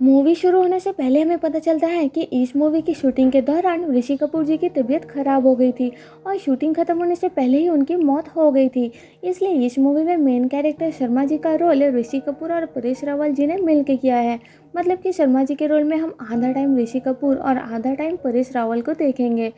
Movie शुरू होने से पहले हमें पता चलता है कि इस मूवी की शूटिंग के दौरान ऋषि कपूर जी की तबीयत खराब हो गई थी और शूटिंग खत्म होने से पहले ही उनकी मौत हो गई थी। इसलिए इस मूवी में मेन कैरेक्टर शर्मा जी का रोल ऋषि कपूर और परेश रावल जी ने मिलकर किया है। मतलब कि शर्मा जी के रोल में हम आधा टाइम ऋषि कपूर और आधा टाइम परेश रावल को देखेंगे।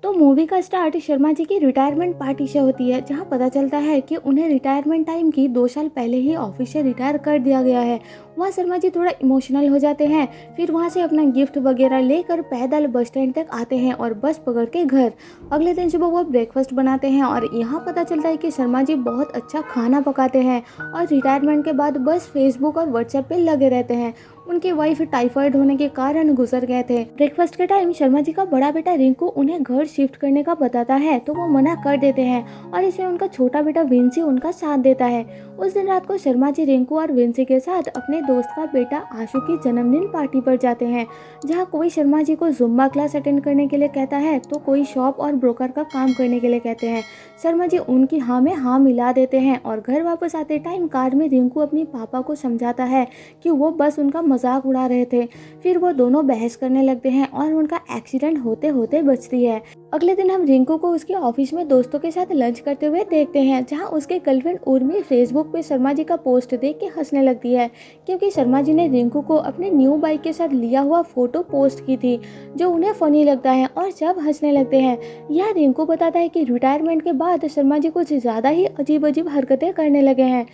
तो मूवी का स्टार्ट शर्मा जी की रिटायरमेंट पार्टी से होती है, जहां पता चलता है कि उन्हें रिटायरमेंट टाइम की 2 साल पहले ही ऑफिस से रिटायर कर दिया गया है। वहां शर्मा जी थोड़ा इमोशनल हो जाते हैं। फिर वहां से अपना गिफ्ट वगैरह लेकर पैदल बस स्टैंड तक आते हैं और बस पकड़ के घर। अगले दिन सुबह वो ब्रेकफास्ट बनाते हैं और यहाँ पता चलता है कि शर्मा जी बहुत अच्छा खाना पकाते हैं और रिटायरमेंट के बाद बस फेसबुक और व्हाट्सएप पे लगे रहते हैं। उनकी वाइफ टाइफाइड होने के कारण गुजर गए थे। ब्रेकफास्ट के टाइम शर्मा जी का बड़ा बेटा रिंकू उन्हें घर शिफ्ट करने का बताता है, तो वो मना कर देते हैं और इसमें उनका छोटा बेटा विंसी उनका साथ देता है। उस दिन रात को शर्मा जी रिंकू और विंसी के साथ अपने दोस्त का बेटा आशु की जन्मदिन पार्टी पर जाते हैं, जहाँ कोई शर्मा जी को जुम्बा क्लास अटेंड करने के लिए कहता है तो कोई शॉप और ब्रोकर का काम करने के लिए कहते हैं। शर्मा जी उनकी हाँ में हाँ मिला देते हैं और घर वापस आते टाइम कार में रिंकू अपनी पापा को समझाता है कि वो बस उनका मजाक उड़ा रहे थे। फिर वो दोनों बहस करने लगते हैं और उनका एक्सीडेंट होते होते बचती है। अगले दिन हम रिंकू को उसके ऑफिस में दोस्तों के साथ लंच करते हुए देखते हैं, जहां उसके गर्लफ्रेंड उर्मी फेसबुक पे शर्मा जी का पोस्ट देख के हंसने लगती है, क्योंकि शर्मा जी ने रिंकू को अपने न्यू बाइक के साथ लिया हुआ फोटो पोस्ट की थी, जो उन्हें फनी लगता है और सब हंसने लगते हैं। यह रिंकू बताता है कि रिटायरमेंट के बाद शर्मा जी कुछ ज़्यादा ही अजीब अजीब हरकतें करने लगे हैं।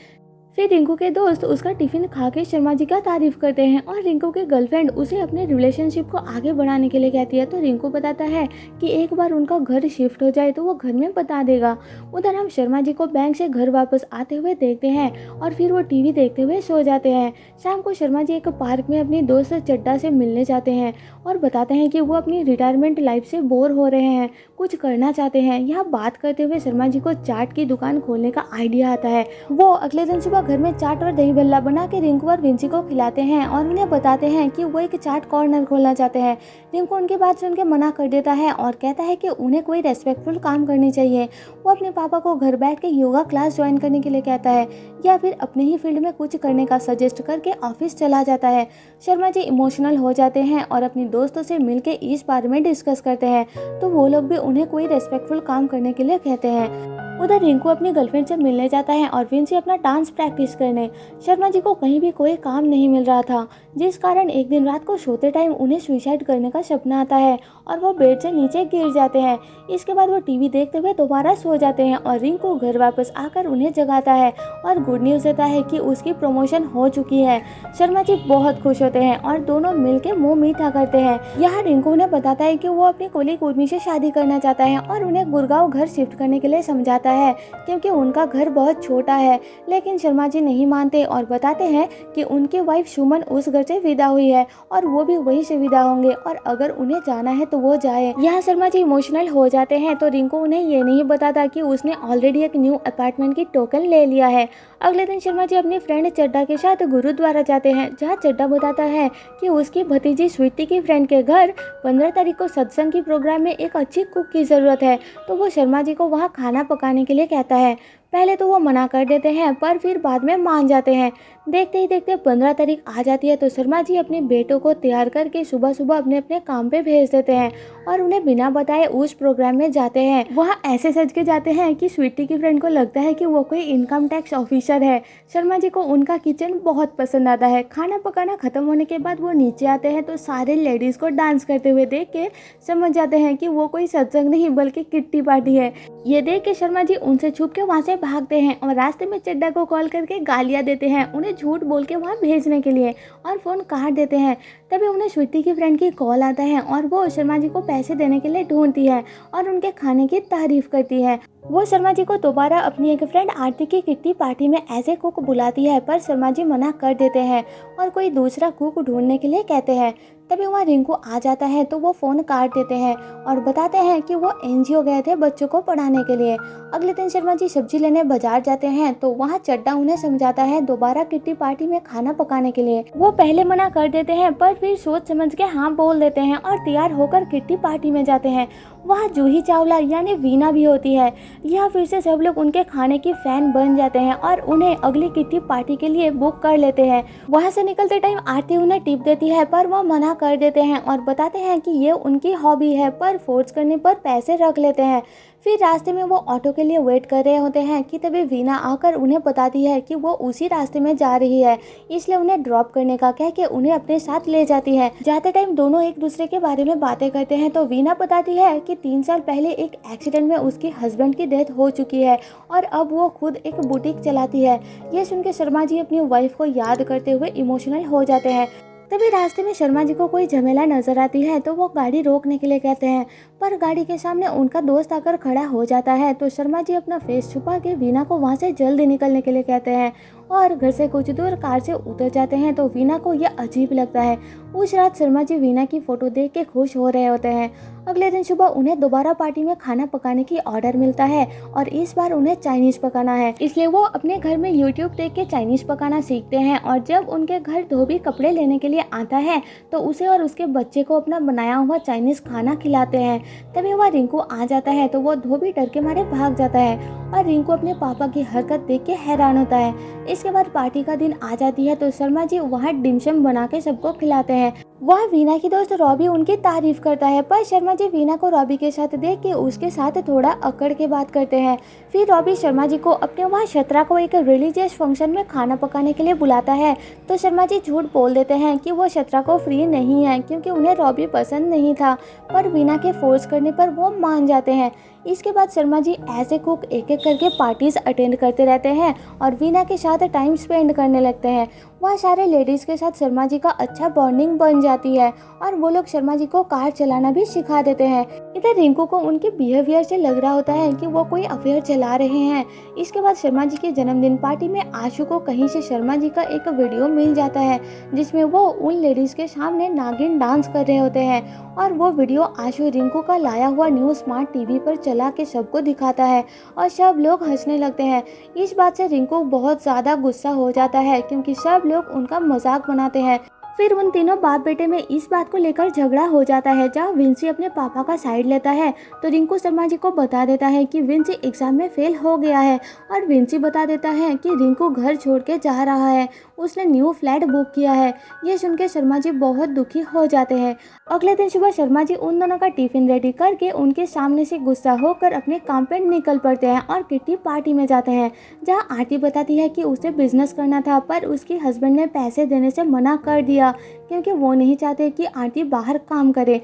फिर रिंकू के दोस्त उसका टिफिन खा के शर्मा जी का तारीफ करते हैं और रिंकू के गर्लफ्रेंड उसे अपने रिलेशनशिप को आगे बढ़ाने के लिए कहती है, तो रिंकू बताता है कि एक बार उनका घर शिफ्ट हो जाए तो वो घर में बता देगा। उधर हम शर्मा जी को बैंक से घर वापस आते हुए देखते हैं और फिर वो टीवी देखते हुए सो जाते हैं। शाम को शर्मा जी एक पार्क में अपनी दोस्त चड्डा से मिलने जाते हैं और बताते हैं कि वो अपनी रिटायरमेंट लाइफ से बोर हो रहे हैं, कुछ करना चाहते हैं। यहाँ बात करते हुए शर्मा जी को चाट की दुकान खोलने का आइडिया आता है। वो अगले दिन सुबह घर में चाट और दही भल्ला बना के रिंकू और विंसी को खिलाते हैं और उन्हें बताते हैं कि वो एक चाट कॉर्नर खोलना चाहते हैं। रिंकू उनकी बात सुन के मना कर देता है और कहता है कि उन्हें कोई रेस्पेक्टफुल काम करनी चाहिए। वो अपने पापा को घर बैठ के योगा क्लास ज्वाइन करने के लिए कहता है या फिर अपने ही फील्ड में कुछ करने का सजेस्ट करके ऑफिस चला जाता है। शर्मा जी इमोशनल हो जाते हैं और अपनी दोस्तों से मिलकर इस बारे में डिस्कस करते हैं, तो वो लोग भी उन्हें कोई रेस्पेक्टफुल काम करने के लिए कहते हैं। उधर रिंकू अपनी गर्लफ्रेंड से मिलने जाता है और विंसी अपना डांस प्रैक्टिस करने। शर्मा जी को कहीं भी कोई काम नहीं मिल रहा था, जिस कारण एक दिन रात को सोते टाइम उन्हें सुसाइड करने का सपना आता है और वो बेड से नीचे गिर जाते हैं। इसके बाद वो टीवी देखते हुए दोबारा सो जाते हैं और रिंकू घर वापस आकर उन्हें जगाता है और गुड न्यूज़ देता है कि उसकी प्रमोशन हो चुकी है। शर्मा जी बहुत खुश होते हैं और दोनों मिलकर मुंह मीठा करते हैं। यहाँ रिंकू उन्हें बताता है कि वो अपनी कोलीग उर्मी से शादी करना चाहता है और उन्हें गुड़गांव घर शिफ्ट करने के लिए समझाता है, क्योंकि उनका घर बहुत छोटा है। लेकिन शर्मा जी नहीं मानते और बताते हैं कि उनकी वाइफ सुमन उस घर से विदा हुई है और वो भी वहीं से विदा होंगे और अगर उन्हें जाना है तो वो जाए। यहाँ शर्मा जी इमोशनल हो जाते हैं, तो रिंकू उन्हें ये नहीं बताता कि उसने ऑलरेडी एक न्यू अपार्टमेंट की टोकन ले लिया है। अगले दिन शर्मा जी अपनी फ्रेंड चड्डा के साथ गुरुद्वारा जाते हैं, जहाँ चड्डा बताता है कि उसकी भतीजी स्वीटी की फ्रेंड के घर 15 तारीख को सत्संग की प्रोग्राम में एक अच्छी कुक की ज़रूरत है, तो वो शर्मा जी को वहाँ खाना पकाने के लिए कहता है। पहले तो वो मना कर देते हैं पर फिर बाद में मान जाते हैं। देखते ही देखते 15 तारीख आ जाती है, तो शर्मा जी अपने बेटों को तैयार करके सुबह सुबह अपने अपने काम पे भेज देते हैं और उन्हें बिना बताए उस प्रोग्राम में जाते हैं। वहाँ ऐसे सज के जाते हैं कि स्वीटी की फ्रेंड को लगता है कि वो कोई इनकम टैक्स ऑफिसर है। शर्मा जी को उनका किचन बहुत पसंद आता है। खाना पकाना खत्म होने के बाद वो नीचे आते हैं, तो सारे लेडीज़ को डांस करते हुए देख के समझ जाते हैं कि वो कोई सत्संग नहीं बल्कि किट्टी पार्टी है। ये देख के शर्मा जी उनसे छुप के वहाँ से भागते हैं और रास्ते में चड्डा को कॉल करके गालियाँ देते हैं, उन्हें झूठ बोल के वहाँ भेजने के लिए, और फ़ोन काट देते हैं। तभी उन्हें स्वीटी की फ्रेंड की कॉल आता है और वो शर्मा जी को पैसे देने के लिए ढूंढती है और उनके खाने की तारीफ करती है। वो शर्मा जी को दोबारा अपनी एक फ्रेंड आरती की किट्टी पार्टी में ऐसे कुक बुलाती है, पर शर्मा जी मना कर देते हैं और कोई दूसरा कुक ढूंढने के लिए कहते हैं। तभी वहाँ रिंकू आ जाता है, तो वो फ़ोन काट देते हैं और बताते हैं कि वो एनजीओ गए थे बच्चों को पढ़ाने के लिए। अगले दिन शर्मा जी सब्जी लेने बाजार जाते हैं, तो वहाँ चड्डा उन्हें समझाता है दोबारा किट्टी पार्टी में खाना पकाने के लिए। वो पहले मना कर देते हैं पर फिर सोच समझ के हाँ बोल देते हैं और तैयार होकर किट्टी पार्टी में जाते हैं। वहाँ जूही चावला यानी वीना भी होती है। यह फिर से सब लोग उनके खाने की फैन बन जाते हैं और उन्हें अगली किट्टी पार्टी के लिए बुक कर लेते हैं। वहाँ से निकलते टाइम आरती उन्हें टिप देती है पर वह मना कर देते हैं और बताते हैं कि ये उनकी हॉबी है, पर फोर्स करने पर पैसे रख लेते हैं। फिर रास्ते में वो ऑटो के लिए वेट कर रहे होते हैं कि तभी वीना आकर उन्हें बताती है कि वो उसी रास्ते में जा रही है, इसलिए उन्हें ड्रॉप करने का कह के उन्हें अपने साथ ले जाती है। जाते टाइम दोनों एक दूसरे के बारे में बातें करते हैं तो वीना बताती है कि 3 साल पहले एक एक्सीडेंट में उसके हस्बैंड की डेथ हो चुकी है और अब वो खुद एक बुटीक चलाती है। ये सुनकर शर्मा जी अपनी वाइफ को याद करते हुए इमोशनल हो जाते हैं। तभी रास्ते में शर्मा जी को कोई झमेला नजर आती है तो वो गाड़ी रोकने के लिए कहते हैं, पर गाड़ी के सामने उनका दोस्त आकर खड़ा हो जाता है। तो शर्मा जी अपना फेस छुपा के वीना को वहाँ से जल्दी निकलने के लिए कहते हैं और घर से कुछ दूर कार से उतर जाते हैं। तो वीना को यह अजीब लगता है। उस रात शर्मा जी वीना की फोटो देख के खुश हो रहे होते हैं। अगले दिन सुबह उन्हें दोबारा पार्टी में खाना पकाने की ऑर्डर मिलता है और इस बार उन्हें चाइनीज पकाना है, इसलिए वो अपने घर में यूट्यूब देख के चाइनीज पकाना सीखते हैं। और जब उनके घर धोबी कपड़े लेने के लिए आता है तो उसे और उसके बच्चे को अपना बनाया हुआ चाइनीज खाना खिलाते हैं। तभी वह रिंकू आ जाता है तो वो धोबी डर के मारे भाग जाता है और रिंकू अपने पापा की हरकत देख के हैरान होता है। इसके बाद पार्टी का दिन आ जाती है तो शर्मा जी वहाँ डिमशम बना के सबको खिलाते हैं। वह वीना की दोस्त रॉबी उनकी तारीफ करता है, पर शर्मा जी वीना को रॉबी के साथ देख के उसके साथ थोड़ा अकड़ के बात करते हैं। फिर रॉबी शर्मा जी को अपने वहाँ छतरा को एक रिलीजियस फंक्शन में खाना पकाने के लिए बुलाता है तो शर्मा जी झूठ बोल देते हैं कि वो छतरा को फ्री नहीं है क्योंकि उन्हें रॉबी पसंद नहीं था, पर वीना के फोर्स करने पर वो मान जाते हैं। इसके बाद शर्मा जी ऐसे कुक एक एक करके पार्टीज अटेंड करते रहते हैं और वीना के साथ टाइम स्पेंड करने लगते हैं। वहाँ सारे लेडीज़ के साथ शर्मा जी का अच्छा बॉन्डिंग बन जाती है और वो लोग शर्मा जी को कार चलाना भी सिखा देते हैं। इधर रिंकू को उनके बिहेवियर से लग रहा होता है कि वो कोई अफेयर चला रहे हैं। इसके बाद शर्मा जी के जन्मदिन पार्टी में आशु को कहीं से शर्मा जी का एक वीडियो मिल जाता है जिसमें वो उन लेडीज़ के सामने नागिन डांस कर रहे होते हैं और वो वीडियो आशु रिंकू का लाया हुआ न्यू स्मार्ट टीवी पर चला के सबको दिखाता है और सब लोग हंसने लगते हैं। इस बात से रिंकू बहुत ज़्यादा गुस्सा हो जाता है क्योंकि सब लोग उनका मजाक बनाते हैं। फिर उन तीनों बाप बेटे में इस बात को लेकर झगड़ा हो जाता है जहाँ विंसी अपने पापा का साइड लेता है तो रिंकू शर्मा जी को बता देता है कि विंसी एग्जाम में फेल हो गया है और विंसी बता देता है कि रिंकू घर छोड़ के जा रहा है, उसने न्यू फ्लैट बुक किया है। ये सुनकर शर्मा जी बहुत दुखी हो जाते हैं। अगले दिन सुबह शर्मा जी उन दोनों का टिफिन रेडी करके उनके सामने से गुस्सा होकर अपने काम पे निकल पड़ते हैं और किट्टी पार्टी में जाते हैं जहाँ आरती बताती है कि उसे बिजनेस करना था पर उसके हस्बैंड ने पैसे देने से मना कर दिया क्योंकि वो नहीं चाहते कि आरती बाहर काम करे।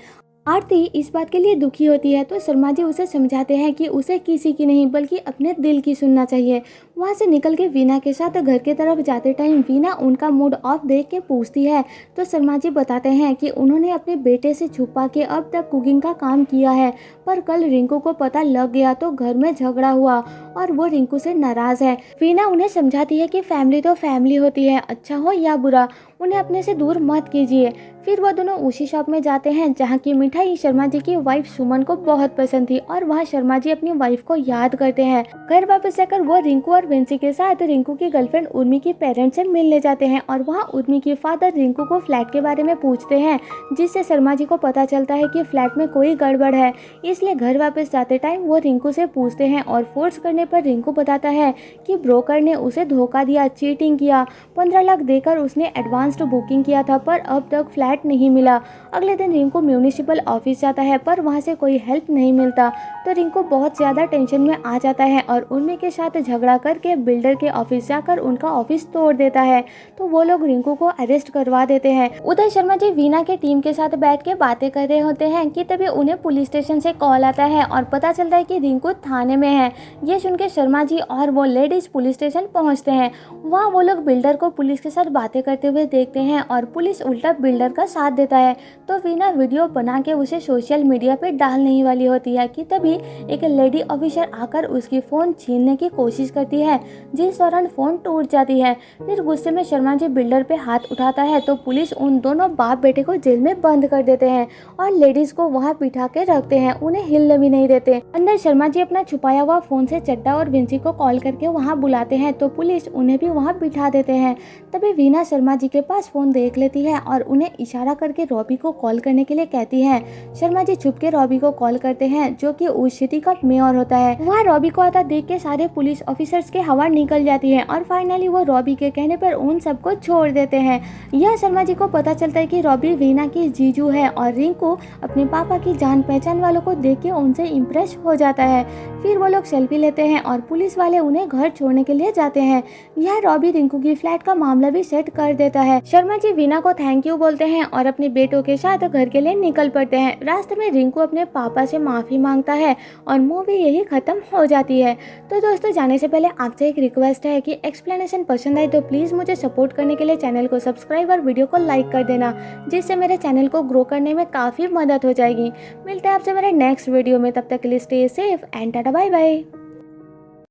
आरती इस बात के लिए दुखी होती है तो शर्मा जी उसे समझाते हैं कि उसे किसी की नहीं बल्कि अपने दिल की सुनना चाहिए। वहाँ से निकल के वीना के साथ घर की तरफ जाते टाइम वीना उनका मूड ऑफ देख के पूछती है तो शर्मा जी बताते हैं कि उन्होंने अपने बेटे से छुपा के अब तक कुकिंग का काम किया है, पर कल रिंकू को पता लग गया तो घर में झगड़ा हुआ और वो रिंकू से नाराज है। वीना उन्हें समझाती है कि फैमिली तो फैमिली होती है, अच्छा हो या बुरा, उन्हें अपने से दूर मत कीजिए। फिर वो दोनों उसी शॉप में जाते हैं जहाँ की मिठाई शर्मा जी की वाइफ सुमन को बहुत पसंद थी और वहाँ शर्मा जी अपनी वाइफ को याद करते हैं। घर वापस जाकर वो रिंकू और विंसी के साथ रिंकू की गर्लफ्रेंड उर्मी के पेरेंट्स से मिलने जाते हैं और वहाँ उर्मी के फादर रिंकू को फ्लैट के बारे में पूछते हैं जिससे शर्मा जी को पता चलता है कि फ्लैट में कोई गड़बड़ है। इसलिए घर वापस जाते टाइम वो रिंकू से पूछते हैं और फोर्स करने पर रिंकू बताता है कि ब्रोकर ने उसे धोखा दिया, चीटिंग किया, 15 लाख देकर उसने एडवांस्ड बुकिंग किया था पर अब तक फ्लैट नहीं मिला। अगले दिन रिंकू म्यूनिसिपल ऑफिस जाता है पर वहाँ से कोई हेल्प नहीं मिलता तो रिंकू बहुत ज़्यादा टेंशन में आ जाता है और उर्मी के साथ झगड़ा करके बिल्डर के ऑफिस जाकर उनका ऑफिस तोड़ देता है तो वो लोग रिंकू को अरेस्ट करवा देते हैं। उदय शर्मा जी वीना के टीम के साथ बैठ के बातें कर रहे होते हैं कि तभी उन्हें पुलिस स्टेशन से कॉल आता है और पता चलता है कि रिंकू थाने में है। ये सुन के शर्मा जी और वो लेडीज पुलिस स्टेशन पहुँचते हैं। वहाँ वो लोग बिल्डर को पुलिस के साथ बातें करते हुए देखते हैं और पुलिस उल्टा बिल्डर का साथ देता है तो वीना वीडियो बना के उसे सोशल मीडिया पे डालने ही वाली होती है कि तभी एक लेडी ऑफिसर आकर उसकी फ़ोन छीनने की कोशिश करती है हैं, जिस दौरान फ़ोन टूट जाती है। फिर गुस्से में शर्मा जी बिल्डर पे हाथ उठाता है तो पुलिस उन दोनों बाप बेटे को जेल में बंद कर देते हैं और लेडीज को वहाँ बिठा के रखते हैं, उन्हें हिलने भी नहीं देते। अंदर शर्मा जी अपना छुपाया हुआ फ़ोन से चड्डा और विंसी को कॉल करके वहाँ बुलाते हैं तो पुलिस उन्हें भी वहाँ बिठा देते हैं। तभी वीना शर्मा जी के पास फ़ोन देख लेती है और उन्हें इशारा करके रॉबी को कॉल करने के लिए कहती है। शर्मा जी छुप के रॉबी को कॉल करते हैं जो कि उस सिटी का मेयर होता है। वहाँ रॉबी को आता देख के सारे पुलिस ऑफिसर्स के हवा निकल जाती है और फाइनली वो रॉबी के कहने पर उन सबको छोड़ देते हैं। यह शर्मा जी को पता चलता है कि रॉबी वीना की जीजू है और रिंकू अपने पापा की जान पहचान वालों को देख के उनसे इम्प्रेस हो जाता है। फिर वो लोग सेल्फी लेते हैं और पुलिस वाले उन्हें घर छोड़ने के लिए जाते हैं। यह रॉबी रिंकू की फ्लैट का मामला भी सेट कर देता है। शर्मा जी वीना को थैंक यू बोलते हैं और अपने बेटों के साथ घर के लिए निकल पड़ते हैं। रास्ते में रिंकू अपने पापा से माफ़ी मांगता है और मूवी यही खत्म हो जाती है। तो दोस्तों जाने से पहले आपसे एक रिक्वेस्ट है कि एक्सप्लेनेशन पसंद आए तो प्लीज़ मुझे सपोर्ट करने के लिए चैनल को सब्सक्राइब और वीडियो को लाइक कर देना, जिससे मेरे चैनल को ग्रो करने में काफ़ी मदद हो जाएगी। मिलते हैं आपसे मेरे नेक्स्ट वीडियो में, तब तक के लिए stay safe and tata bye bye.